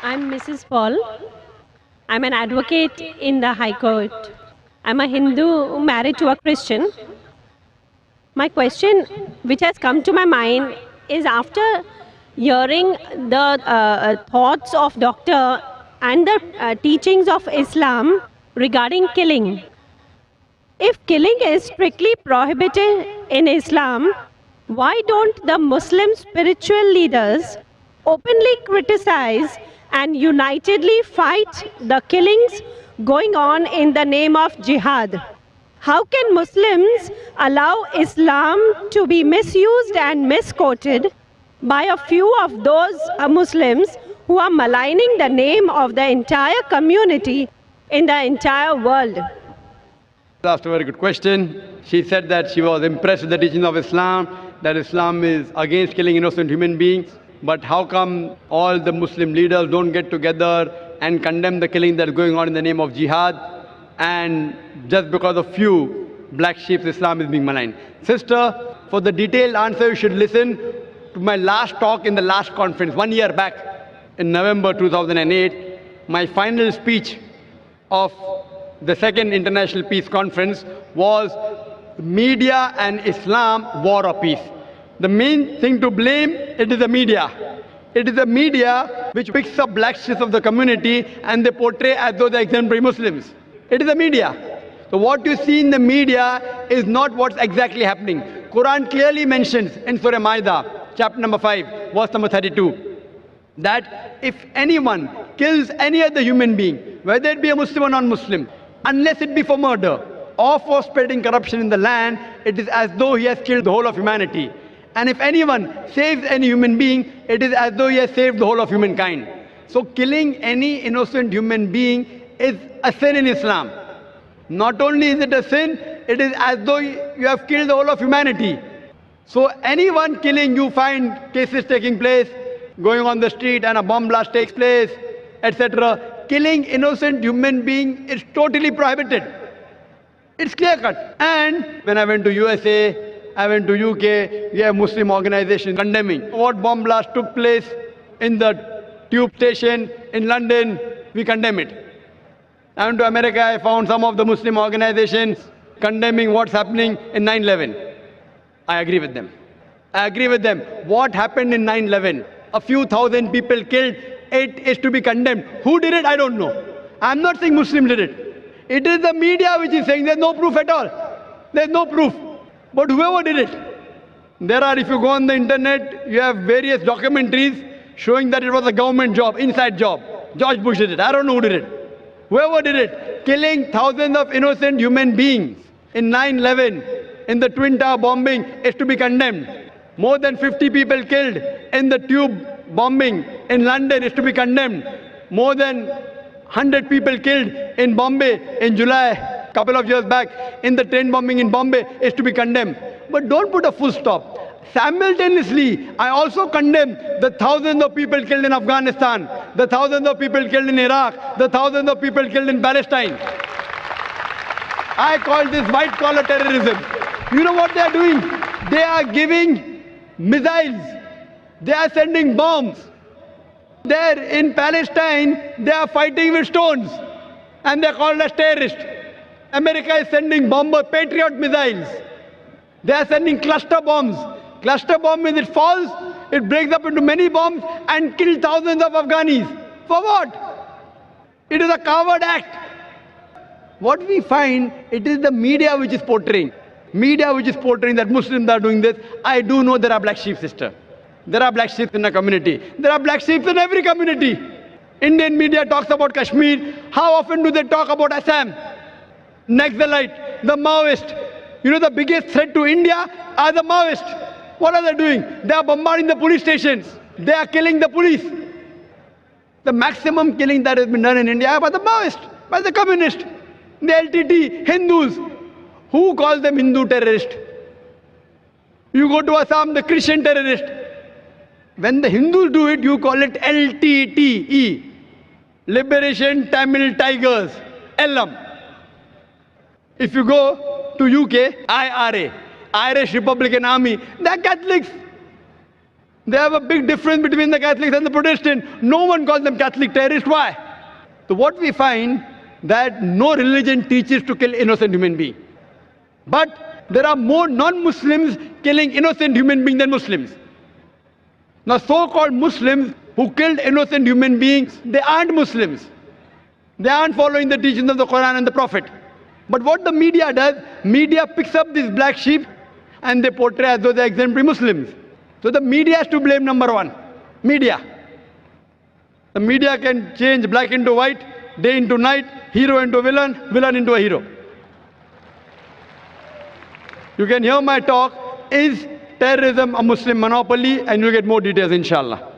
I'm Mrs. Paul. I'm an advocate in the High Court. I'm a Hindu married to a Christian. My question, which has come to my mind, is after hearing the thoughts of doctor and the teachings of Islam regarding killing. If killing is strictly prohibited in Islam, why don't the Muslim spiritual leaders openly criticize and unitedly fight the killings going on in the name of jihad? How can Muslims allow Islam to be misused and misquoted by a few of those Muslims who are maligning the name of the entire community in the entire world? Asked a very good question. She said that she was impressed with the teachings of Islam, that Islam is against killing innocent human beings. But how come all the Muslim leaders don't get together and condemn the killing that is going on in the name of jihad? And just because of few black sheep, Islam is being maligned. Sister, for the detailed answer, you should listen to my last talk in the last conference, 1 year back in November 2008. My final speech of the second International Peace Conference was Media and Islam, War or Peace. The main thing to blame, it is the media. It is the media which picks up black sheep of the community and they portray as though they're exemplary Muslims. It is the media. So what you see in the media is not what's exactly happening. Quran clearly mentions in Surah Maida, chapter number 5, verse number 32, that if anyone kills any other human being, whether it be a Muslim or non-Muslim, unless it be for murder or for spreading corruption in the land, it is as though he has killed the whole of humanity. And if anyone saves any human being, it is as though he has saved the whole of humankind. So killing any innocent human being is a sin in Islam. Not only is it a sin, it is as though you have killed the whole of humanity. So anyone killing, you find cases taking place, going on the street and a bomb blast takes place, etc. Killing innocent human being is totally prohibited. It's clear cut. And when I went to USA, I went to UK, we have Muslim organizations condemning what bomb blast took place in the tube station in London. We condemn it. I went to America, I found some of the Muslim organizations condemning what's happening in 9/11. I agree with them. I agree with them. What happened in 9/11? A few thousand people killed. It is to be condemned. Who did it? I don't know. I'm not saying Muslim did it. It is the media which is saying there's no proof at all. There's no proof. But whoever did it, there are, if you go on the internet, you have various documentaries showing that it was a government job, inside job. George Bush did it. I don't know who did it. Whoever did it, killing thousands of innocent human beings in 9/11, in the Twin Tower bombing, is to be condemned. More than 50 people killed in the tube bombing in London is to be condemned. More than 100 people killed in Bombay in July, couple of years back, in the train bombing in Bombay is to be condemned. But don't put a full stop. Simultaneously, I also condemn the thousands of people killed in Afghanistan, the thousands of people killed in Iraq, the thousands of people killed in Palestine. I call this white-collar terrorism. You know what they are doing? They are giving missiles. They are sending bombs. There in Palestine, they are fighting with stones. And they are called as terrorists. America is sending bomber Patriot missiles. They are sending cluster bombs. Cluster bomb, when it falls, it breaks up into many bombs and kills thousands of Afghanis. For what? It is a coward act. What we find, it is the media which is portraying. Media which is portraying that Muslims are doing this. I do know there are black sheep, sister. There are black sheep in the community. There are black sheep in every community. Indian media talks about Kashmir. How often do they talk about Assam? Naxalite, the Maoist. You know the biggest threat to India are the Maoists. What are they doing? They are bombarding the police stations. They are killing the police. The maximum killing that has been done in India by the Maoists, by the communists, the LTT, Hindus. Who calls them Hindu terrorists? You go to Assam, the Christian terrorist. When the Hindus do it, you call it LTTE. Liberation Tamil Tigers. LM. If you go to UK, IRA, Irish Republican Army, they are Catholics. They have a big difference between the Catholics and the Protestants. No one calls them Catholic terrorists. Why? So what we find, that no religion teaches to kill innocent human beings. But there are more non-Muslims killing innocent human beings than Muslims. Now so-called Muslims who killed innocent human beings, they aren't Muslims. They aren't following the teachings of the Quran and the Prophet. But what the media does, media picks up these black sheep and they portray as though they're exemplary Muslims. So the media has to blame, number one. Media. The media can change black into white, day into night, hero into villain, villain into a hero. You can hear my talk, Is Terrorism a Muslim Monopoly? And you'll get more details, inshallah.